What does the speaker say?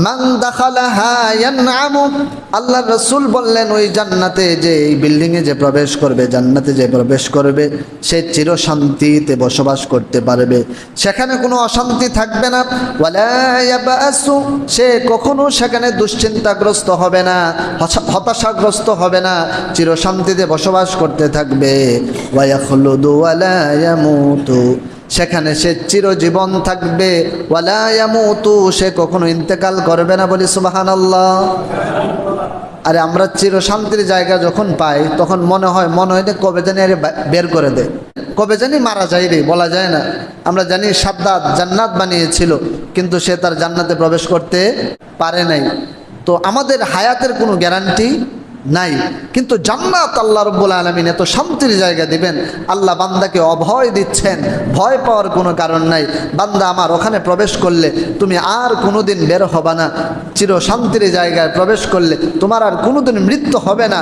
মান দাখালাহা ইয়ানআমু, আল্লাহর রাসূল বললেন ওই জান্নাতে যে এই বিল্ডিংয়ে যে প্রবেশ করবে, জান্নাতে যে প্রবেশ করবে সে চির শান্তিতে বসবাস করতে পারবে, সেখানে কোনো অশান্তি থাকবে না। ওয়ালা ইয়াবাসু, সে কখনো সেখানে দুশ্চিন্তাগ্রস্ত হবে না, হতাশাগ্রস্ত হবে না, চির শান্তিতে বসবাস করতে থাকবে। ওয়া ইয়াখলুদু ওয়ালা ইয়ামুতু, সেখানে সে চিরজীবন থাকবে। ওয়ালা ইয়ামুতু, সে কখনো ইন্তেকাল করবে না। বলি সুবহানাল্লাহ। আরে আমরা চির শান্তির জায়গা যখন পাই তখন মনে হয় যে কবে জানি আরে বের করে দে, কবে জানি মারা যায় রে, বলা যায় না। আমরা জানি সাদ্দাত জান্নাত বানিয়েছিল কিন্তু সে তার জান্নাতে প্রবেশ করতে পারে নাই। তো আমাদের হায়াতের কোনো গ্যারান্টি নাই, কিন্তু জান্নাত আল্লাহ রাব্বুল আলামিন এত শান্তির জায়গা দিবেন। আল্লাহ বান্দাকে অভয় দিচ্ছেন, ভয় পাওয়ার কোনো কারণ নাই। বান্দা আমার ওখানে প্রবেশ করলে তুমি আর কোনোদিন বের হবে না, চির শান্তির জায়গায় প্রবেশ করলে তোমার আর কোনোদিন মৃত্যু হবে না।